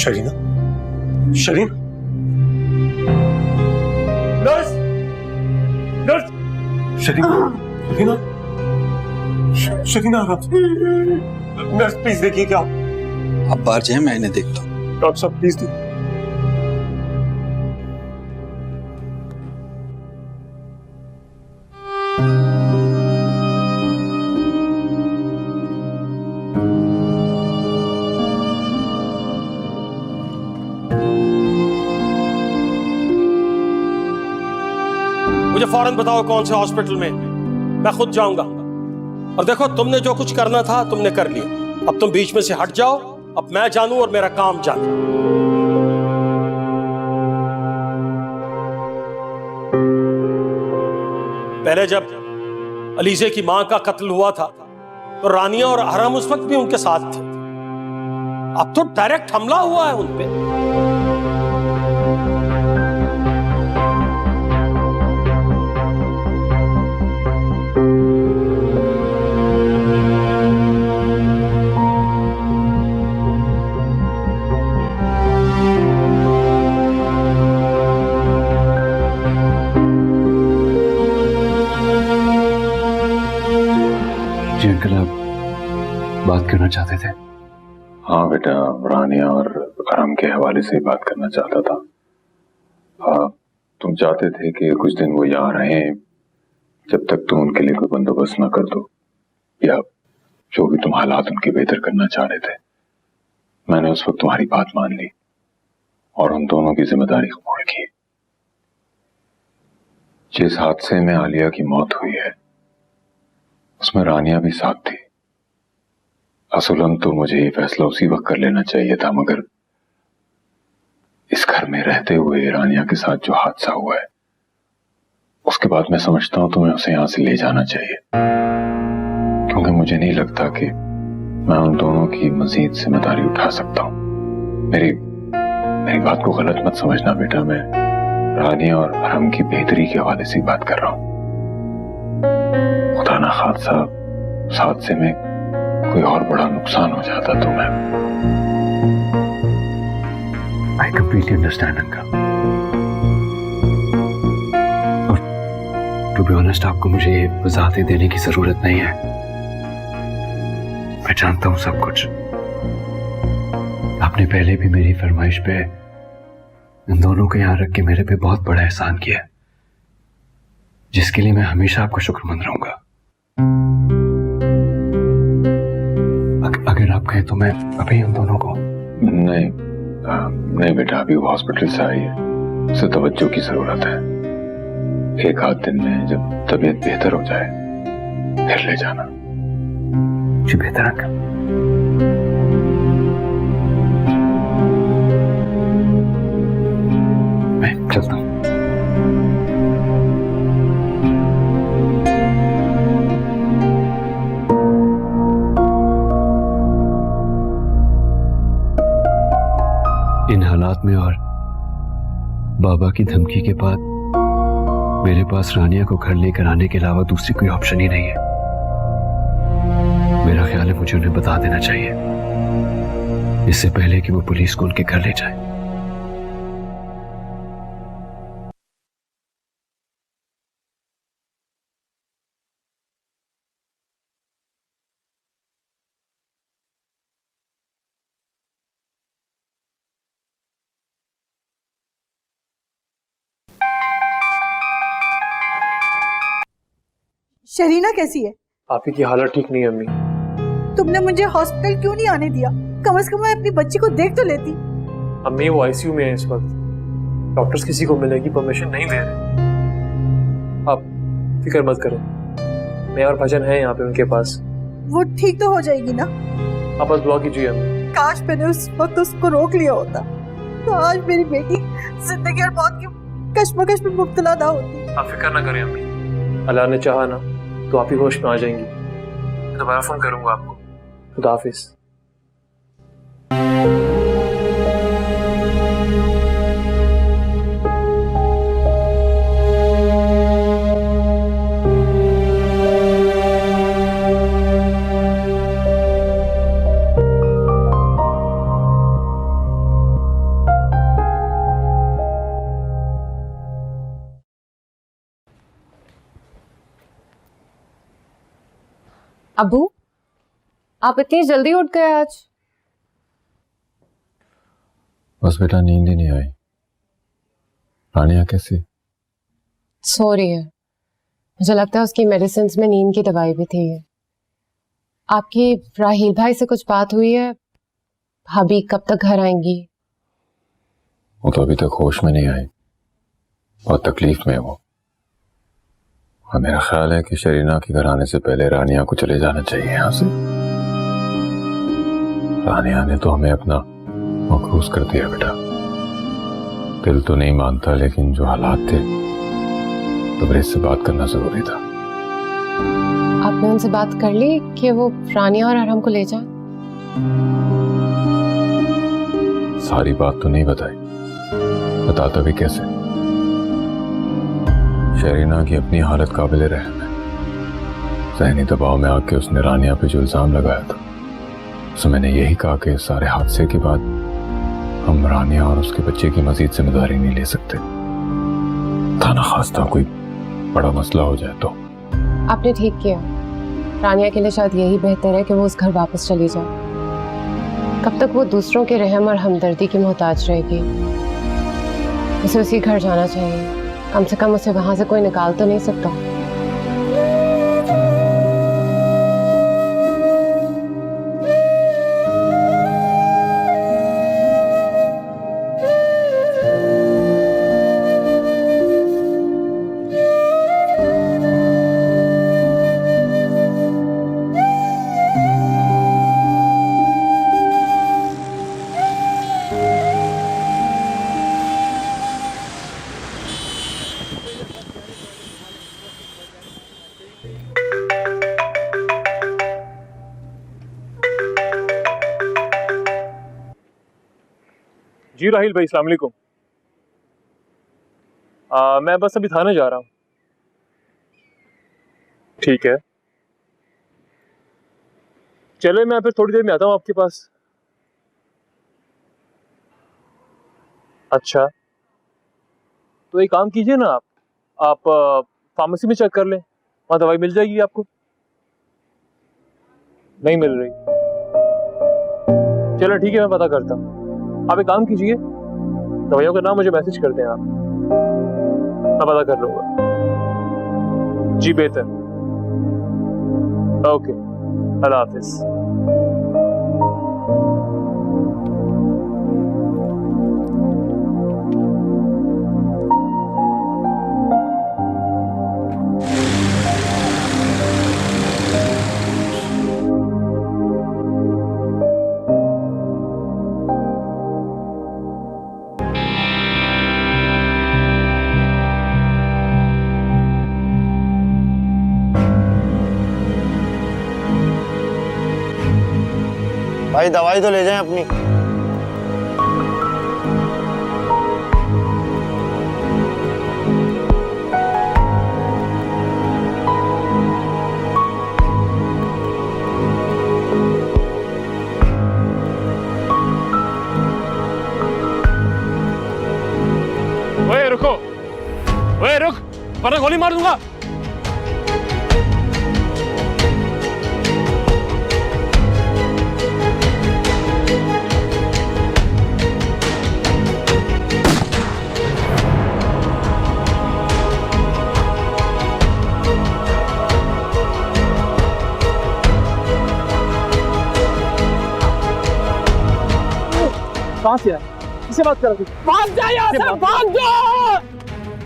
शरीना, शरीना, nurse, nurse, शरीना, शरीना, शरीना, nurse please देखिए क्या आप बाहर जाए, मैं इन्हें देखता हूँ। डॉक्टर साहब प्लीज देखिए। मुझे फौरन बताओ कौन से हॉस्पिटल में, मैं खुद जाऊंगा। और देखो, तुमने जो कुछ करना था तुमने कर लिया, अब तुम बीच में से हट जाओ। अब मैं जानूं और मेरा काम जानूं। पहले जब अलीजे की मां का कत्ल हुआ था तो रानिया और हरम उस वक्त भी उनके साथ थे। अब तो डायरेक्ट हमला हुआ है उन पे। जी अंकल, आप बात करना चाहते थे? हाँ बेटा, रानिया और आराम के हवाले से बात करना चाहता था। तुम चाहते थे कि कुछ दिन वो यहाँ रहें जब तक तुम उनके लिए कोई बंदोबस्त ना कर दो, या जो भी तुम हालात उनके बेहतर करना चाह रहे थे। मैंने उस वक्त तुम्हारी बात मान ली और उन दोनों की जिम्मेदारी कबूल की। जिस हादसे में आलिया की मौत हुई है उसमें रानिया भी साथ थी। असलन तो मुझे ये फैसला उसी वक्त कर लेना चाहिए था, मगर इस घर में रहते हुए रानिया के साथ जो हादसा हुआ है उसके बाद मैं समझता हूं तुम्हें उसे यहां से ले जाना चाहिए, क्योंकि मुझे नहीं लगता कि मैं उन दोनों की मजीद जिम्मेदारी उठा सकता हूं। मेरी बात को गलत मत समझना बेटा, मैं रानिया और हरम की बेहतरी के हवाले से बात कर रहा हूं। खुदा ना खादसा उस हादसे में कोई और बड़ा नुकसान हो जाता तो मैं। आई कंप्लीटली अंडरस्टैंड अंकल, और टू बी ऑनेस्ट आपको मुझे ये वजाहतें देने की जरूरत नहीं है। मैं जानता हूं सब कुछ। आपने पहले भी मेरी फरमाइश पे इन दोनों को यहां रख के मेरे पे बहुत बड़ा एहसान किया, जिसके लिए मैं हमेशा आपको शुक्रमंद रहूंगा। अगर आप कहें तो मैं अभी उन दोनों को। नहीं बेटा, अभी वो हॉस्पिटल से आई है, उसे तवज्जो की जरूरत है। एक आध दिन में जब तबीयत बेहतर हो जाए फिर ले जाना। जी बेहतर अंकल। मैं चलता हूं। इन हालात में और बाबा की धमकी के बाद मेरे पास रानिया को घर लेकर आने के अलावा दूसरी कोई ऑप्शन ही नहीं है। मेरा ख्याल है मुझे उन्हें बता देना चाहिए इससे पहले कि वो पुलिस को उनके घर ले जाए। शरीना कैसी है? आपी की हालत ठीक नहीं है अम्मी। तुमने मुझे हॉस्पिटल क्यों नहीं आने दिया? कम से कम मैं अपनी बच्ची को देख तो लेती। अम्मी वो आईसीयू में है इस वक्त, डॉक्टर्स किसी को मिलने की परमिशन नहीं दे रहे। आप फिक्र मत करें, मैं और भजन है यहाँ पे उनके पास। वो ठीक तो हो जाएगी ना? आप बस दुआ कीजिए अम्मी। काश मैंने उस वक्त उसको रोक लिया होता तो आज मेरी बेटी जिंदगी और मौत की कश्मकश में मुब्तला ना होती। आप फिक्र ना करें अम्मी, अल्लाह ने चाहा ना तो आप ही होश में आ जाएंगी। मैं दोबारा फोन करूंगा आपको। खुदा हाफिज। अबू, आप इतनी जल्दी उठ गए आज? बस बेटा नींद ही नहीं आई। रानिया कैसी? सो रही है। मुझे लगता है उसकी मेडिसिन में नींद की दवाई भी थी। आपकी राहील भाई से कुछ बात हुई है? भाभी कब तक घर आएंगी? वो तो अभी तक होश में नहीं आई, बहुत तकलीफ में है वो। और मेरा ख्याल है कि शरीना के घर आने से पहले रानिया को चले जाना चाहिए यहाँ से। रानिया ने तो हमें अपना मकरूज कर दिया बेटा। दिल तो नहीं मानता, लेकिन जो हालात थे तबरेज से बात करना जरूरी था। आपने उनसे बात कर ली कि वो रानिया और अरहम को ले जाए? सारी बात तो नहीं बताई, बताता भी कैसे। शरीना की अपनी हालत काबिल रहम है। ज़हनी दबाव में आके उसने रानिया पे जो इल्जाम लगाया था, तो मैंने यही कहा कि इस सारे हादसे के बाद हम रानिया और उसके बच्चे की मजीद जिम्मेदारी नहीं ले सकते। था ना खास्ता कोई बड़ा मसला हो जाए तो। आपने ठीक किया। रानिया के लिए शायद यही बेहतर है कि वो उस घर वापस चली जाए। कब तक वो दूसरों के रहम और हमदर्दी की मोहताज रहेगी? उसे उसी घर जाना चाहिए। कम से कम उसे वहां से कोई निकाल तो नहीं सकता। जी राहिल भाई, अस्सलाम वालेकुम। मैं बस अभी थाने जा रहा हूँ। ठीक है, चले मैं फिर थोड़ी देर में आता हूँ आपके पास। अच्छा, तो एक काम कीजिए ना, आप फार्मेसी में चेक कर लें, वहाँ दवाई मिल जाएगी आपको। नहीं मिल रही? चलो ठीक है, मैं पता करता हूँ। आप एक काम कीजिए, दवाइयों का नाम मुझे मैसेज कर दें आप, मैं पता कर लूंगा। जी बेहतर, ओके, अल्लाह हाफिज। भाई दवाई तो ले जाएं अपनी। ओए रुको, ओए रुक, वरना गोली मार दूंगा। कहाँ से आया? किससे बात कर रहा है? भाग जा यहाँ से, भाग जा!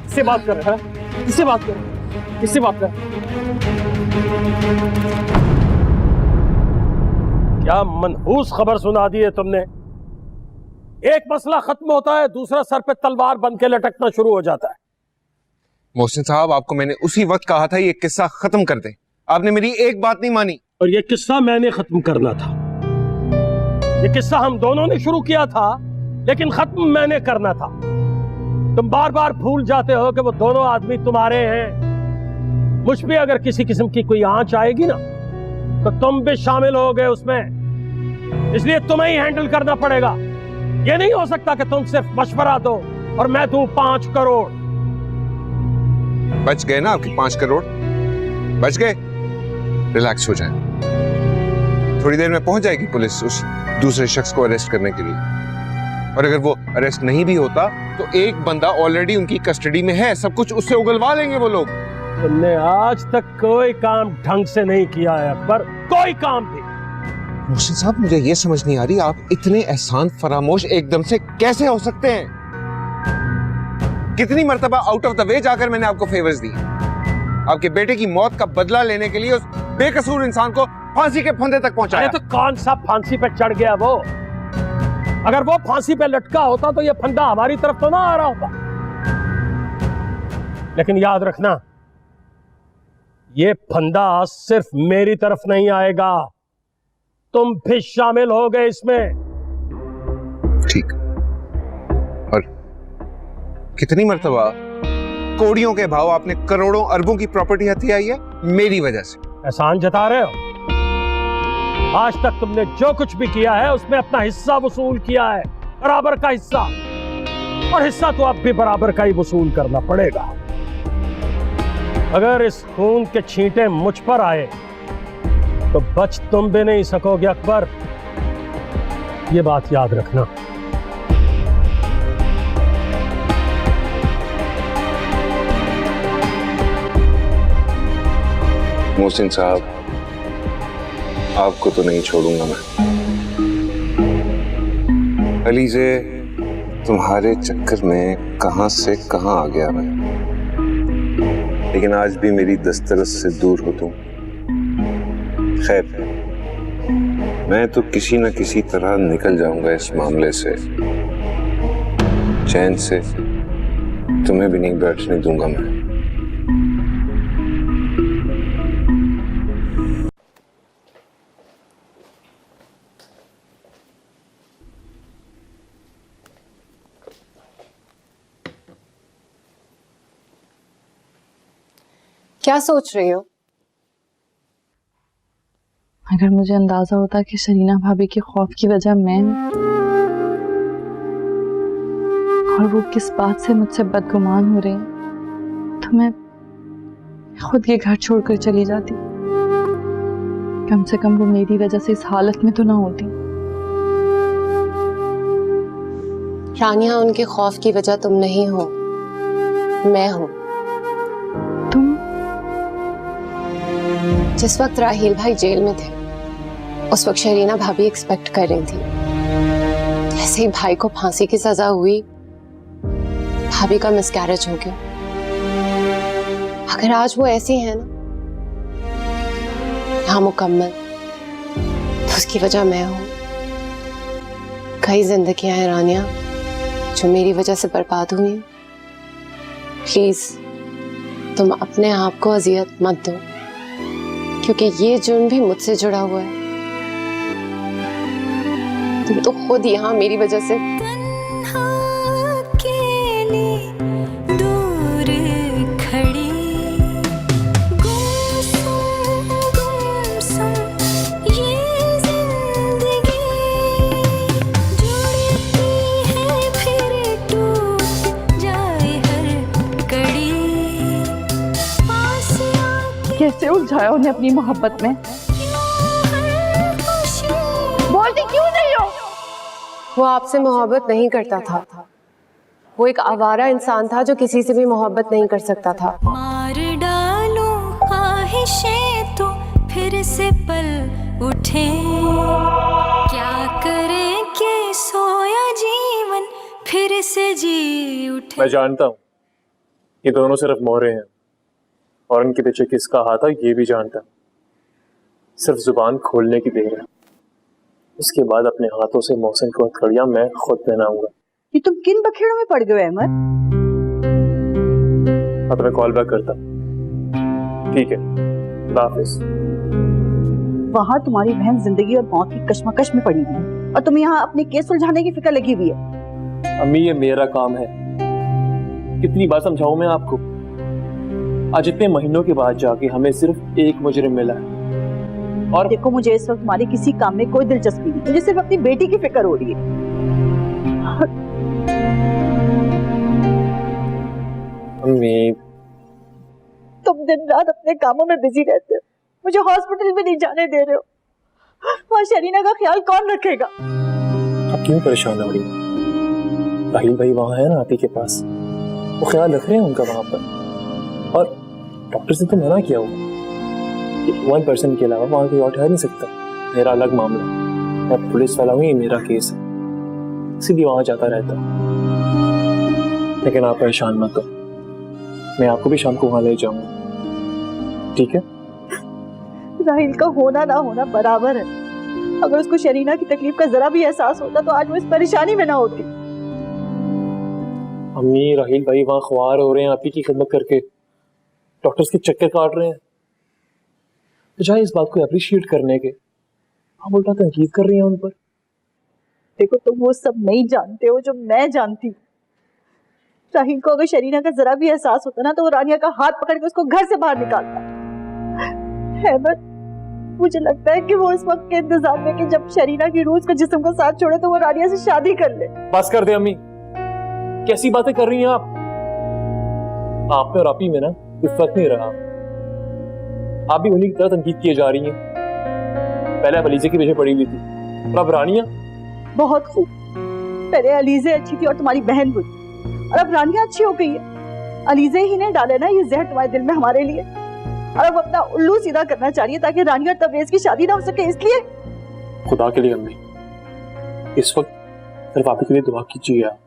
किससे बात कर रहा है? किससे बात कर रहा है? किससे बात कर रहा है? क्या मनहूस खबर सुना दी है तुमने। एक मसला खत्म होता है, दूसरा सर पे तलवार बन के लटकना शुरू हो जाता है। मोहसिन साहब, आपको मैंने उसी वक्त कहा था ये किस्सा खत्म कर दें, आपने मेरी एक बात नहीं मानी। और ये किस्सा मैंने खत्म करना था। ये किस्सा हम दोनों ने शुरू किया था, लेकिन खत्म मैंने करना था। तुम बार बार भूल जाते हो कि वो दोनों आदमी तुम्हारे हैं। मुझ पे अगर किसी किस्म की कोई आंच आएगी ना, तो तुम भी शामिल हो गए उसमें, इसलिए तुम्हें ही हैंडल करना पड़ेगा। ये नहीं हो सकता कि तुम सिर्फ मशवरा दो और मैं दूं 5 करोड़। बच गए ना आपके 5 करोड़, बच गए। रिलैक्स हो जाएं। थोड़ी देर में पहुंच जाएगी पुलिस उस दूसरे शख्स को अरेस्ट करने के लिए, और अगर वो अरेस्ट नहीं भी होता तो एक बंदा ऑलरेडी उनकी कस्टडी में है, सब कुछ उससे उगलवा लेंगे वो लोग। तुमने आज तक कोई काम ढंग से नहीं किया है अकबर, कोई काम भी। मोहसिन साहब, मुझे ये समझ नहीं आ रही आप इतने एहसान फरामोश एकदम से कैसे हो सकते हैं? कितनी मर्तबा आउट ऑफ द वे जाकर मैंने आपको फेवर्स दिए, आपके बेटे की मौत का बदला लेने के लिए उस बेकसूर इंसान को फांसी के फंदे तक पहुंचाया। तो कौन सा फांसी पे चढ़ गया वो? अगर वो फांसी पे लटका होता तो ये फंदा हमारी तरफ तो ना आ रहा होता। लेकिन याद रखना, ये फंदा सिर्फ मेरी तरफ नहीं आएगा, तुम भी शामिल हो गए इसमें। ठीक। और कितनी मर्तबा कोड़ियों के भाव आपने करोड़ों अरबों की प्रॉपर्टी हथियाई है मेरी वजह से। एहसान जता रहे हो? आज तक तुमने जो कुछ भी किया है उसमें अपना हिस्सा वसूल किया है, बराबर का हिस्सा, और हिस्सा तो अब भी बराबर का ही वसूल करना पड़ेगा। अगर इस खून के छींटे मुझ पर आए तो बच तुम भी नहीं सकोगे अकबर, ये बात याद रखना। मोहसिन साहब, आपको तो नहीं छोड़ूंगा मैं। अली से तुम्हारे चक्कर में कहां से कहां आ गया मैं, लेकिन आज भी मेरी दस्तरस से दूर हो तुम। खैर, मैं तो किसी न किसी तरह निकल जाऊंगा इस मामले से, चैन से तुम्हें भी नहीं बैठने दूंगा मैं। क्या सोच रही हो? अगर मुझे अंदाजा होता कि शरीना भाभी के खौफ की वजह मैं और वो किस बात से मुझसे बदगुमान हो रही तो मैं खुद ये घर छोड़कर चली जाती। कम से कम वो मेरी वजह से इस हालत में तो ना होती। रानिया, उनके खौफ की वजह तुम नहीं हो, मैं हूं। तुम? जिस वक्त राहील भाई जेल में थे उस वक्त शरीना भाभी एक्सपेक्ट कर रही थी। जैसे ही भाई को फांसी की सजा हुई, भाभी का मिसकैरेज हो गया। अगर आज वो ऐसी है ना, नामुकम्मल, तो उसकी वजह मैं हूं। कई जिंदगियां हैं रानिया जो मेरी वजह से बर्बाद हुई। प्लीज तुम अपने आप को अजियत मत दो, क्योंकि ये जुर्म भी मुझसे जुड़ा हुआ है। तुम तो खुद यहाँ मेरी वजह से कैसे उलझाया उन्हें अपनी मोहब्बत में। बोलती क्यों नहीं हो? वो आपसे मोहब्बत नहीं करता था। वो एक आवारा इंसान था जो किसी से भी मोहब्बत नहीं कर सकता था। मार डालो ख्वाहिशें तो फिर से पल उठे, क्या करें कि सोया जीवन फिर से जी उठे। मैं जानता हूँ ये दोनों सिर्फ मोहरे हैं और उनके पीछे किसका हाथ है ये भी जानता हूँ। सिर्फ जुबान खोलने की देर है, उसके बाद अपने हाथों से मोहसिन को हथकड़ियां मैं खुद पहनाऊंगा। ये तुम किन बखेड़ों में पड़ गए अहमद? अब मैं कॉल बैक करता हूँ। ठीक है, अल्लाह हाफिज। वहाँ तुम्हारी बहन जिंदगी और मौत की कश्मकश में पड़ी हुई है और तुम यहाँ अपने केस सुलझाने की फिक्र लगी हुई है। अम्मी, ये मेरा काम है, कितनी बार समझाऊं मैं आपको। आज इतने महीनों के बाद जाके हमें सिर्फ एक मुजरिम मिला है। और देखो, मुझे इस वक्त तुम्हारे किसी काम में कोई दिलचस्पी नहीं, मुझे सिर्फ अपनी बेटी की फिक्र हो रही है। अम्मी, तुम दिन रात अपने कामों में बिजी रहते हो, मुझे हॉस्पिटल में नहीं जाने दे रहे हो। वहाँ शरीना का ख्याल कौन रखेगा? आप क्यों परेशान हो रही हैं? राहिल भाई वहाँ है ना आपी के पास, वो ख्याल रख रहे हैं उनका वहाँ पर। और डॉक्टर से तो मना किया हुआ कि 1% के अलावा वहाँ कोई और ठहर नहीं सकता। मेरा अलग मामला, मैं पुलिस वाला हूँ, ये मेरा केस है, इसीलिए वहाँ जाता रहता। लेकिन आप परेशान मत हो, मैं आपको भी शाम को वहाँ ले जाऊंगा, ठीक है? राहिल का होना ना होना बराबर है। अगर उसको शरीना की तकलीफ का जरा भी एहसास होता तो आज वो इस परेशानी में ना होती। अम्मी, राहिल भाई वहाँ ख्वार हो रहे हैं आपी की खिदमत करके, डॉक्टर्स के चक्कर काट रहे हैं, बजाय इस बात को अप्रिशिएट करने के आप उल्टा तनकीद कर रही हैं उन पर। देखो, तुम वो सब नहीं जानते हो जो मैं जानती हूँ। राहिल को अगर शरीना का जरा भी एहसास होता ना तो वो रानिया का हाथ पकड़ के उसको घर से बाहर निकालता। अहमद, मुझे लगता है कि वो इस वक्त के इंतजार में कि जब शरीना की रूह उसके जिस्म को साथ छोड़े तो वो रानिया से शादी कर ले। बस कर दे अम्मी, कैसी बातें कर रही हैं आप? आप में और आपी में ना कोई फर्क नहीं रहा, आप भी उन्हीं की तरह तनकीद किए जा रही हैं। पहले आप अलीजे के पीछे पड़ी हुई थी और अब रानिया। बहुत खूब, पहले अलीजे अच्छी थी और तुम्हारी बहन बुरी, और अब रानिया अच्छी हो गई है। अलीजे ही ने डाले ना ये जहर तुम्हारे दिल में हमारे लिए, और अब अपना उल्लू सीधा करना चाहिए ताकि रानिया और तबरेज की शादी ना हो सके, इसलिए। खुदा के लिए अम्मी, इस वक्त सिर्फ आप के लिए दुआ कीजिए, आप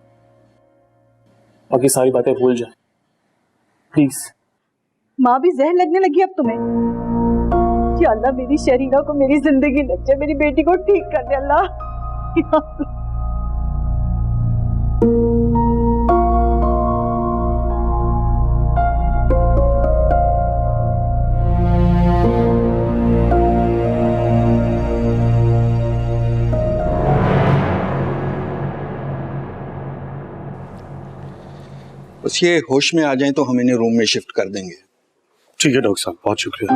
बाकी सारी बातें भूल जाए प्लीज। माँ भी जहर लगने लगी अब तुम्हें? या अल्लाह, मेरी शरीना को मेरी जिंदगी लग जाए, मेरी बेटी को ठीक कर दे अल्लाह। बस ये होश में आ जाएं तो हम इन्हें रूम में शिफ्ट कर देंगे। ठीक है डॉक्टर साहब, बहुत शुक्रिया।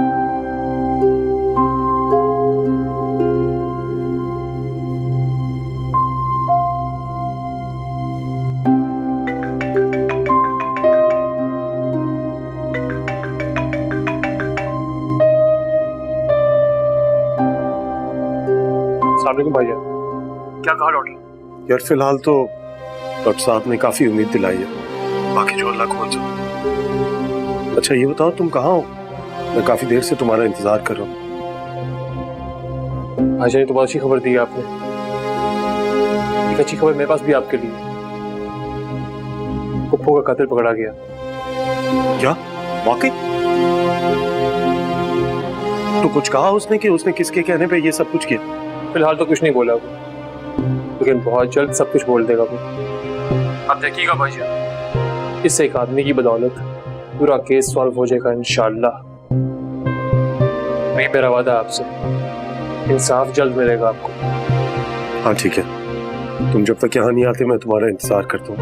अस्सलाम भैया, क्या कहा डॉक्टर? यार फिलहाल तो डॉक्टर साहब ने काफी उम्मीद दिलाई है, बाकी जो अल्लाह खोल जाए। अच्छा ये बताओ तुम कहाँ हो? मैं काफी देर से तुम्हारा इंतजार कर रहा हूँ। भाईजान, तो बहुत अच्छी खबर दी आपने। एक अच्छी खबर मेरे पास भी आपके लिए। पुप्पो का कातिल पकड़ा गया। क्या वाकई? तो कुछ कहा उसने कि उसने किसके कहने पे ये सब कुछ किया? फिलहाल तो कुछ नहीं बोला वो, लेकिन बहुत जल्द सब कुछ बोल देगा वो। आप देखिएगा भाईजान, इससे एक आदमी की बदौलत पूरा केस सॉल्व हो जाएगा इंशाअल्लाह। वही मेरा वादा आपसे, इंसाफ जल्द मिलेगा आपको। हाँ ठीक है, तुम जब तक यहाँ नहीं आते मैं तुम्हारा इंतजार करता हूँ।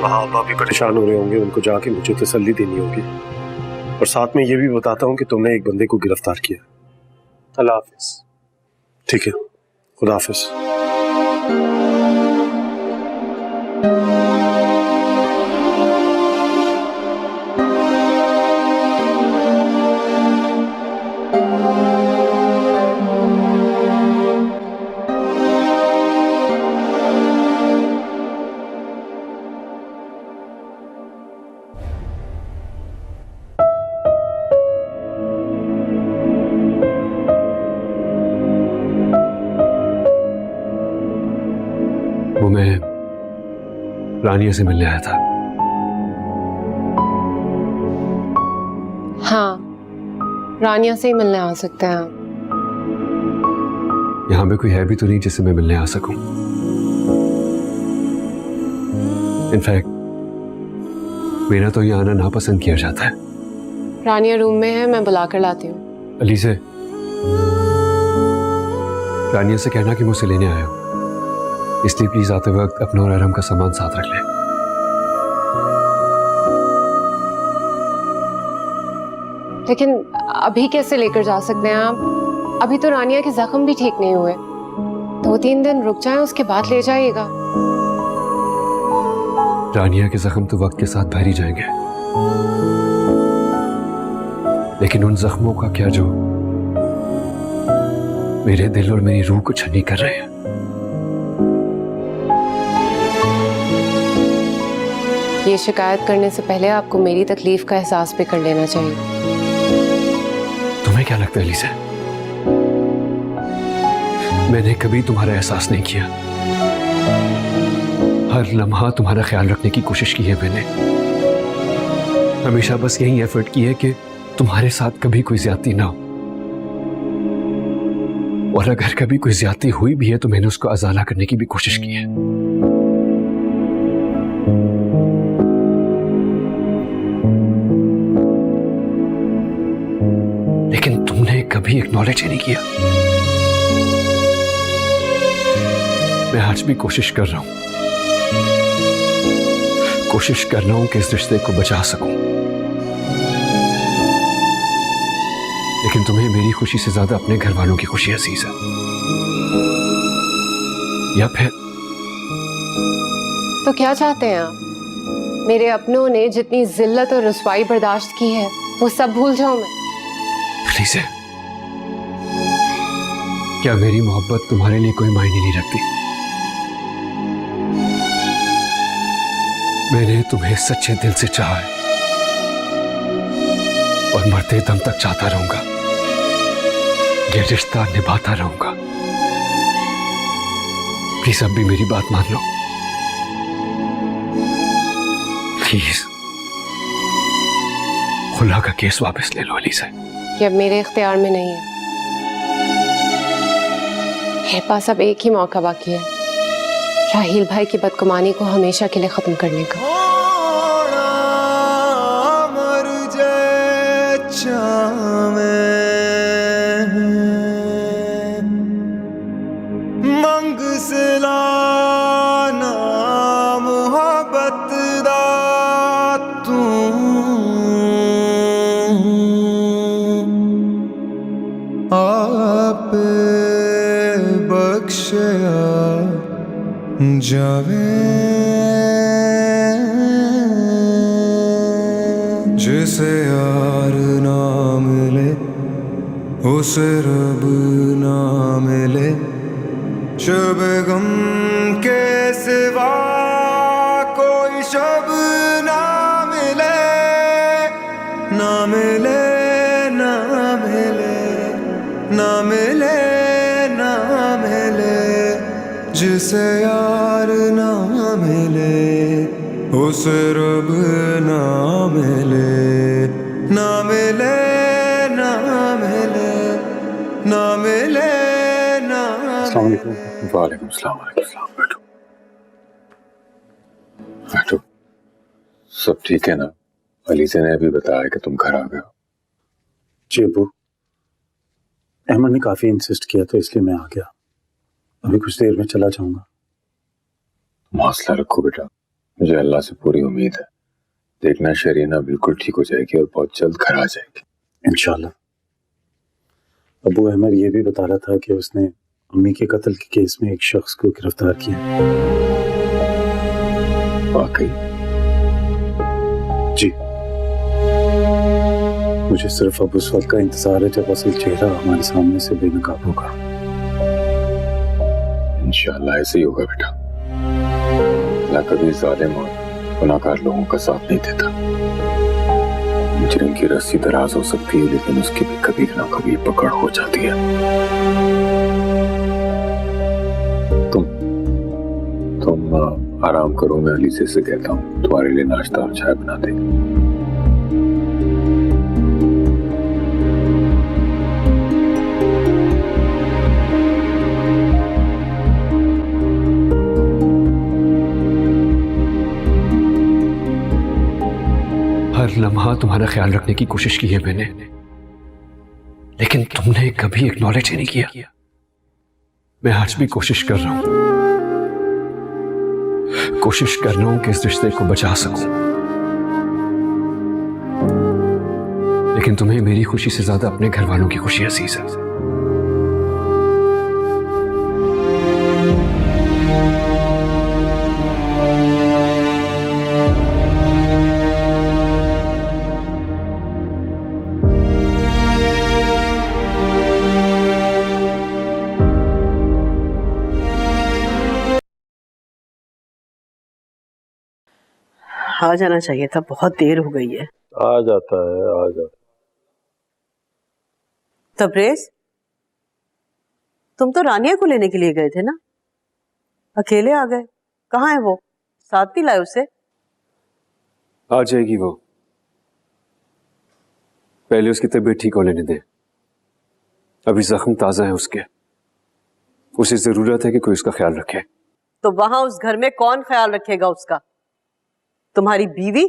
वहाँ आप भी परेशान हो रहे होंगे, उनको जाके मुझे तसल्ली देनी होगी, और साथ में ये भी बताता हूँ कि तुमने एक बंदे को गिरफ्तार किया। अल्लाह हाफिज। ठीक है, खुदा हाफिज। वो मैं रानिया से मिलने आया था। हाँ, रानिया से ही मिलने आ सकते हैं आप। यहाँ पे कोई है भी तो नहीं जिससे मैं मिलने आ सकूं। इनफैक्ट मेरा तो यहाँ आना नापसंद किया जाता है। रानिया रूम में है, मैं बुला कर लाती हूँ। अली से रानिया से कहना कि मुझसे लेने आया हूँ, इसलिए प्लीज आते वक्त अपना और अरम का सामान साथ रख ले। लेकिन अभी कैसे लेकर जा सकते हैं आप? अभी तो रानिया के जख्म भी ठीक नहीं हुए। 2-3 दिन रुक जाएं, उसके बाद ले जाइएगा। रानिया के जख्म तो वक्त के साथ भर ही जाएंगे, लेकिन उन जख्मों का क्या जो मेरे दिल और मेरी रूह को छन्नी कर रहे हैं। ये शिकायत करने से पहले आपको मेरी तकलीफ का एहसास भी कर लेना चाहिए। तुम्हें क्या लगता है एलिसा? मैंने कभी तुम्हारा एहसास नहीं किया। हर लम्हा तुम्हारा ख्याल रखने की कोशिश की है मैंने। हमेशा बस यही एफर्ट की है कि तुम्हारे साथ कभी कोई ज्यादती ना हो, और अगर कभी कोई ज्यादती हुई भी है तो मैंने उसको अजाला करने की भी कोशिश की है। लेकिन तुमने कभी एक्नॉलेज ही नहीं किया। मैं आज भी कोशिश कर रहा हूं कि इस रिश्ते को बचा सकूं, लेकिन तुम्हें मेरी खुशी से ज्यादा अपने घर वालों की खुशी अजीज है। या फिर तो क्या चाहते हैं आप? मेरे अपनों ने जितनी जिल्लत और रुसवाई बर्दाश्त की है वो सब भूल जाऊं मैं? प्लीज है, क्या मेरी मोहब्बत तुम्हारे लिए कोई मायने नहीं रखती? मैंने तुम्हें सच्चे दिल से चाहा है और मरते दम तक चाहता रहूंगा। ये रिश्ता निभाता रहूंगा। प्लीज अब भी मेरी बात मान लो, प्लीज। खुला का केस वापस ले लो एलिसा। ये अब मेरे इख्तियार में नहीं है। मेरे पास अब एक ही मौका बाकी है राहील भाई की बदगुमानी को हमेशा के लिए खत्म करने का। मंग सिलाना मोहब्बत दा तू आप बख्शिया जावे जिसे यार ना मिले उसे रब ना मिले, शब गम के सिवा कोई शब ना मिले, ना मिले ना मिले ना मिले ना मिले, जिसे यार ना मिले उसे रब ना मिले, ना मिले ना मिले ना मिले ना। वालेकुम सलाम। बैठो बैठो। सब ठीक है ना? अलीसा ने अभी बताया कि तुम घर आ गए हो। जी अबू, अहमद ने काफी इंसिस्ट किया तो इसलिए मैं आ गया। अभी कुछ देर में चला जाऊंगा। तुम हौसला रखो बेटा, मुझे अल्लाह से पूरी उम्मीद है। देखना शरीना बिल्कुल ठीक हो जाएगी और बहुत जल्द घर आ जाएगी इंशाल्लाह। अबू, अहमद ये भी बता रहा था कि उसने अम्मी के कत्ल के केस में एक शख्स को गिरफ्तार किया। वाकई? जी, मुझे सिर्फ अब उस वक्त का इंतजार है जब असल चेहरा हमारे सामने से बेनकाब होगा। इंशाल्लाह ऐसे ही होगा बेटा। अल्लाह कभी जालिम और गुनाहगार लोगों का साथ नहीं देता। मुजरिम की रस्सी दराज हो सकती है लेकिन उसकी भी कभी ना कभी पकड़ हो जाती है। तुम आराम करो, मैं अलीसा से कहता हूँ तुम्हारे लिए नाश्ता और चाय बना दे। हर लम्हा तुम्हारा ख्याल रखने की कोशिश की है मैंने, लेकिन तुमने कभी एक्नॉलेज ही नहीं किया। मैं आज भी कोशिश कर रहा हूं कि इस रिश्ते को बचा सकूं, लेकिन तुम्हें मेरी खुशी से ज्यादा अपने घर वालों की खुशी अजीज है। आ जाना चाहिए था, बहुत देर हो गई है। आ जाता है, आ जाता। तबरेज, तुम तो रानिया को लेने के लिए गए थे ना, अकेले आ गए। कहाँ है वो? साथ भी लाए उसे? आ जाएगी वो, पहले उसकी तबीयत ठीक हो लेने दे। अभी जख्म ताजा है उसके, उसे जरूरत है कि कोई उसका ख्याल रखे। तो वहां उस घर में कौन ख्याल रखेगा उसका? तुम्हारी बीवी?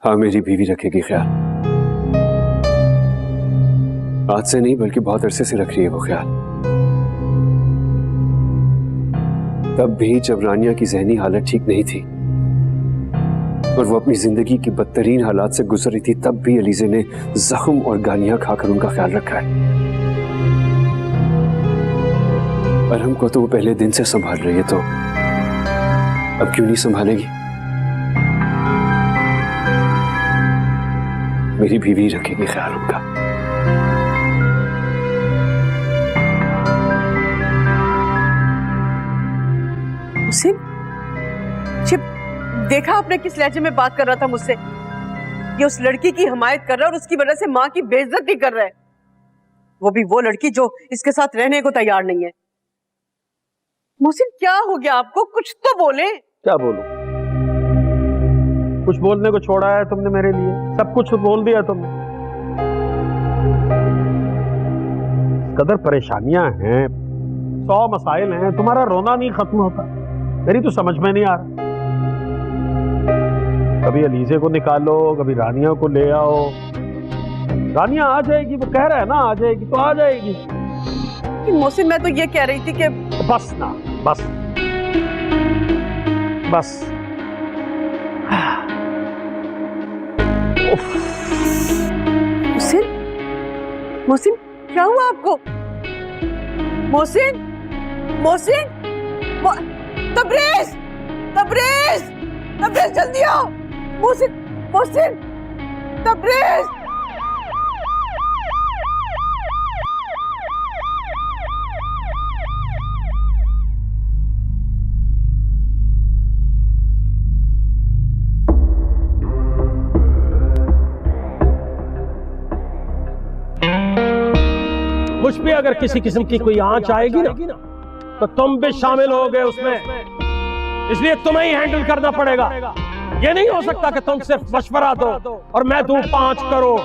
हाँ, मेरी बीवी रखेगी ख्याल। आज से नहीं बल्कि बहुत अरसे से रख रही है वो ख्याल। तब भी जब रानिया की जहनी हालत ठीक नहीं थी और वो अपनी जिंदगी की बदतरीन हालात से गुजर रही थी, तब भी अलीजे ने जख्म और गालियां खाकर उनका ख्याल रखा है। और हमको तो वो पहले दिन से संभाल रही है, तो अब क्यों नहीं संभालेगी? मेरी बीवी रखेगी ख्याल उनका। देखा आपने किस लहजे में बात कर रहा था मुझसे? ये उस लड़की की हिमायत कर रहा है और उसकी वजह से माँ की बेइज्जती कर रहा है। वो भी वो लड़की जो इसके साथ रहने को तैयार नहीं है। मोहसिन, क्या हो गया आपको? कुछ तो बोले। क्या बोलूं? कुछ बोलने को छोड़ा है तुमने मेरे लिए? सब कुछ बोल दिया तुमने। कदर परेशानियां हैं, 100 मसाइल हैं, तुम्हारा रोना नहीं खत्म होता। मेरी तो समझ में नहीं आ रहा। कभी अलीजे को निकालो, कभी रानिया को ले आओ। रानिया आ जाएगी, वो कह रहा है ना आ जाएगी, तो आ जाएगी। मोहसिन, मैं तो ये कह रही थी कि बस ना, बस बस। मोहसिन, मोहसिन, क्या हुआ आपको? मोहसिन, मोहसिन, तबरेज, तबरेज, तबरेज, जल्दी आओ। मोहसिन, मोहसिन, तबरेज। मुझ पे अगर किसी किस्म की कोई आंच आएगी ना, तो तुम भी शामिल हो गए उसमें, इसलिए तुम्हें ही हैंडल करना पड़ेगा। ये नहीं हो सकता कि तुम सिर्फ मशवरा दो और मैं दूं 5 करोड़।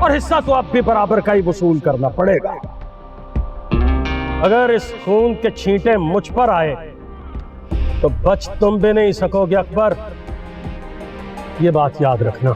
और हिस्सा तो अब भी बराबर का ही वसूल करना पड़ेगा। अगर इस खून के छींटे मुझ पर आए तो बच तुम भी नहीं सकोगे अकबर, ये बात याद रखना।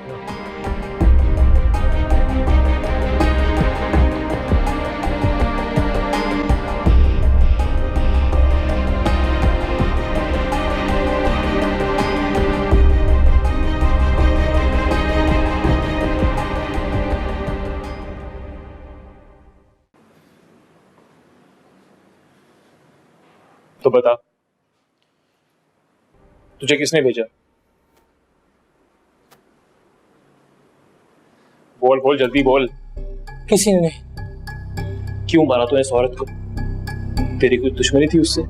तो बता, तुझे किसने भेजा? बोल बोल, जल्दी बोल। किसी ने। क्यों मारा तूने इस औरत को? तेरी कोई दुश्मनी थी उससे?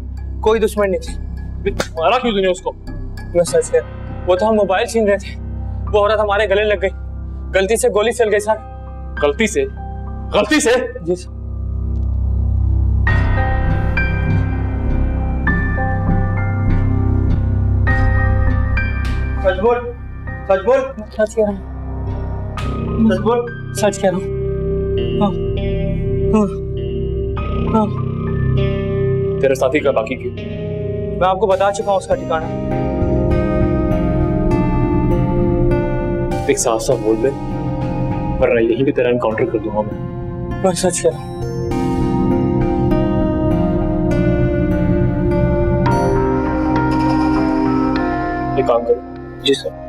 कोई दुश्मन नहीं थी। मारा क्यों तूने उसको? मैं सच कह, वो तो हम मोबाइल छीन रहे थे, वो औरत हमारे गले लग गई, गलती से गोली चल गई सर। गलती से? गलती से? जी सर। सच बोल, सच बोल। सच कह रहा हूँ, सच बोल। सच कह रहा हूँ। हाँ, हाँ, हाँ। तेरे साथी का बाकी क्यों? मैं आपको बता चुका हूँ उसका ठिकाना। एक साफ साफ बोल दे, वरना यहीं पे तेरा एनकाउंटर कर दूंगा मैं। मैं सच कह रहा हूँ। एक काम करो। जी सर।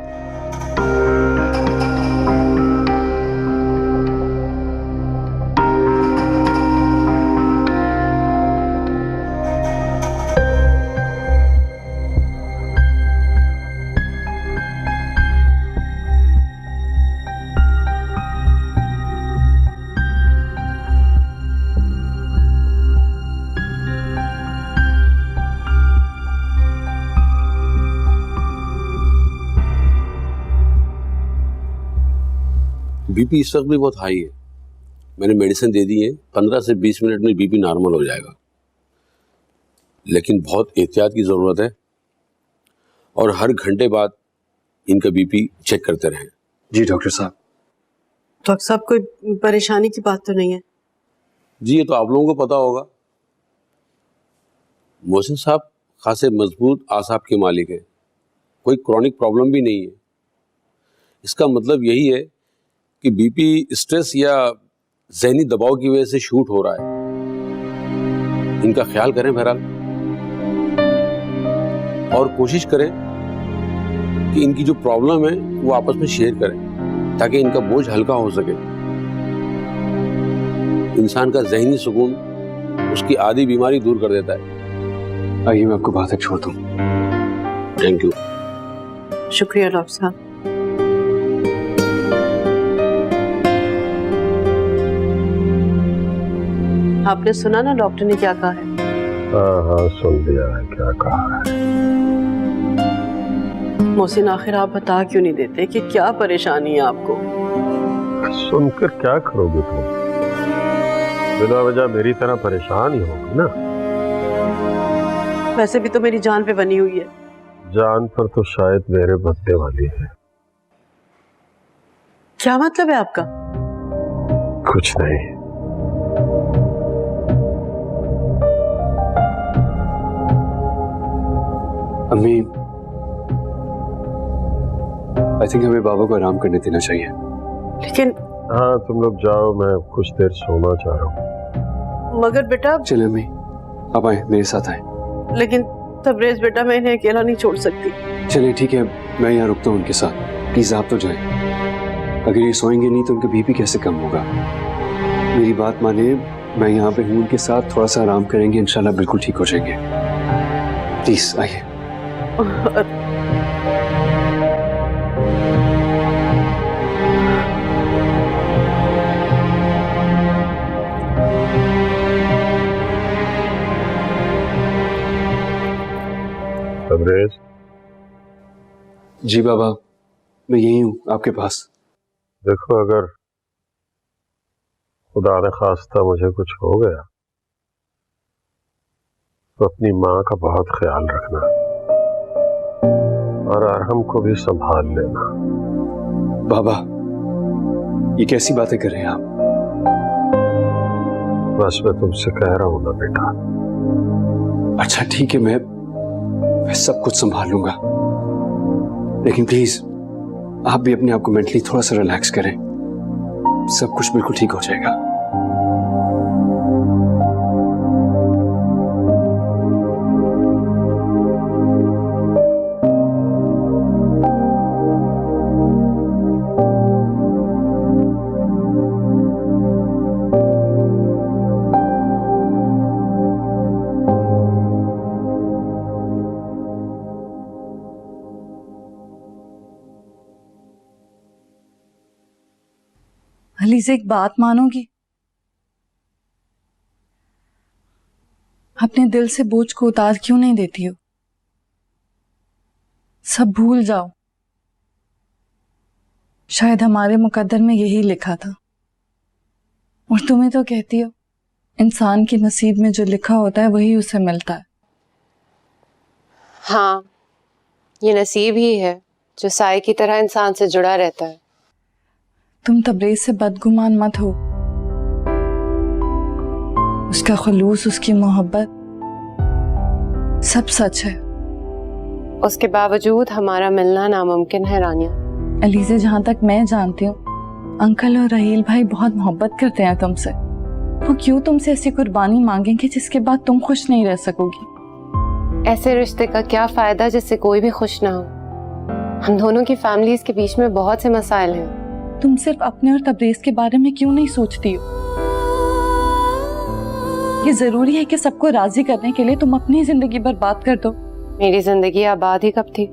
बीपी इस वक्त भी बहुत हाई है। मैंने मेडिसिन दे दी है, 15 से 20 मिनट में बीपी नॉर्मल हो जाएगा, लेकिन बहुत एहतियात की ज़रूरत है और हर घंटे बाद इनका बीपी चेक करते रहें। जी डॉक्टर साहब। डॉक्टर साहब कोई परेशानी की बात तो नहीं है? जी ये तो आप लोगों को पता होगा। मोहसिन साहब खासे मजबूत आसाब के मालिक हैं, कोई क्रॉनिक प्रॉब्लम भी नहीं है। इसका मतलब यही है कि बीपी स्ट्रेस या ज़हनी दबाव की वजह से शूट हो रहा है। इनका ख्याल करें बहरहाल, और कोशिश करें कि इनकी जो प्रॉब्लम है वो आपस में शेयर करें ताकि इनका बोझ हल्का हो सके। इंसान का ज़हनी सुकून उसकी आधी बीमारी दूर कर देता है। आइए मैं आपको बात छोड़ दूं। Thank you. शुक्रिया डॉक्टर साहब। आपने सुना ना डॉक्टर ने क्या कहा है? हाँ सुन लिया है क्या कहा है। मोहसिन आखिर आप बता क्यों नहीं देते कि क्या परेशानी है आपको? सुनकर क्या करोगे तुम? बिना वजह मेरी तरह परेशान ही होगी ना। वैसे भी तो मेरी जान पे बनी हुई है। जान पर तो शायद मेरे बदले वाली है। क्या मतलब है आपका? कुछ नहीं। अम्मी, आई थिंक हमें बाबा को आराम करने देना चाहिए। लेकिन हाँ तुम लोग जाओ, मैं कुछ देर सोना चाह रहा हूँ। मगर बेटा। चले अम्मी, आप आए, मेरे साथ आए। लेकिन तबरेज बेटा, मैं इन्हें अकेला नहीं छोड़ सकती। चलिए ठीक है, मैं यहाँ रुकता हूँ उनके साथ। प्लीज आप तो जाए। अगर ये सोएंगे नहीं तो उनका बीपी कैसे कम होगा? मेरी बात माने, मैं यहाँ पे हूँ उनके साथ, थोड़ा सा आराम करेंगे, इंशाल्लाह बिल्कुल ठीक हो जाएंगे। प्लीज आइए। तबरेज। जी बाबा, मैं यही हूँ आपके पास। देखो अगर खुदा ने खास्ता मुझे कुछ हो गया तो अपनी माँ का बहुत ख्याल रखना और अरहम को भी संभाल लेना। बाबा ये कैसी बातें कर रहे हैं आप? बस मैं तुमसे कह रहा हूं ना बेटा। अच्छा ठीक है, मैं सब कुछ संभाल लूंगा, लेकिन प्लीज आप भी अपने आप को मेंटली थोड़ा सा रिलैक्स करें, सब कुछ बिल्कुल ठीक हो जाएगा। अलीज़ा एक बात मानोगी? अपने दिल से बोझ को उतार क्यों नहीं देती हो? सब भूल जाओ। शायद हमारे मुकद्दर में यही लिखा था, और तुम्हें तो कहती हो इंसान के नसीब में जो लिखा होता है वही उसे मिलता है। हाँ, ये नसीब ही है जो साए की तरह इंसान से जुड़ा रहता है। तुम तबरेज से बदगुमान मत हो। उसका खुलूस, उसकी मोहब्बत सब सच है। उसके बावजूद हमारा मिलना नामुमकिन है रानिया। अलीज़ा, जहाँ तक मैं जानती हूँ अंकल और रहील भाई बहुत मोहब्बत करते हैं तुमसे। वो क्यों तुमसे ऐसी कुर्बानी मांगेंगे जिसके बाद तुम खुश नहीं रह सकोगी? ऐसे रिश्ते का क्या फायदा जिससे कोई भी खुश ना हो? हम दोनों की फैमिलीज के बीच में बहुत से मसाइल हैं। तुम सिर्फ अपने और तबरेज के बारे में क्यों नहीं सोचती हो? ये जरूरी है कि सबको राजी करने के लिए तुम अपनी जिंदगी बर्बाद कर दो? मेरी जिंदगी आबाद ही कब थी?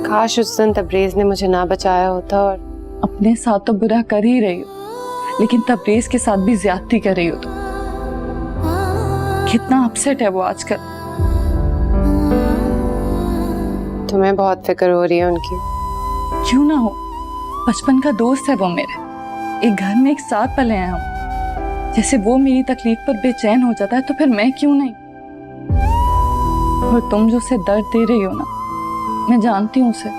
काश उस दिन तबरेज ने मुझे ना बचाया होता। और अपने साथ तो बुरा कर ही रही हो, लेकिन तबरेज के साथ भी ज्यादती कर रही हो तुम। कितना अपसेट है वो आजकल। तुम्हें बहुत फिक्र हो रही है उनकी। क्यों ना हो, बचपन का दोस्त है वो मेरे, एक घर में एक साथ पले हैं हम। जैसे वो मेरी तकलीफ पर बेचैन हो जाता है तो फिर मैं क्यों नहीं। और तुम जो उसे दर्द दे रही हो ना, मैं जानती हूँ उसे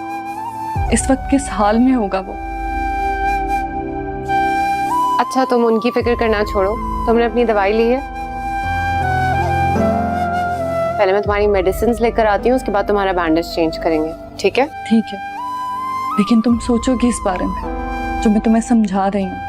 इस वक्त किस हाल में होगा वो। अच्छा तुम उनकी फिक्र करना छोड़ो, तुमने अपनी दवाई ली है? पहले मैं तुम्हारी मेडिसिन लेकर आती हूँ, उसके बाद तुम्हारा बैंडेज चेंज करेंगे, ठीक है? ठीक है, लेकिन तुम सोचोगी इस बारे में जो मैं तुम्हें समझा रही हूँ।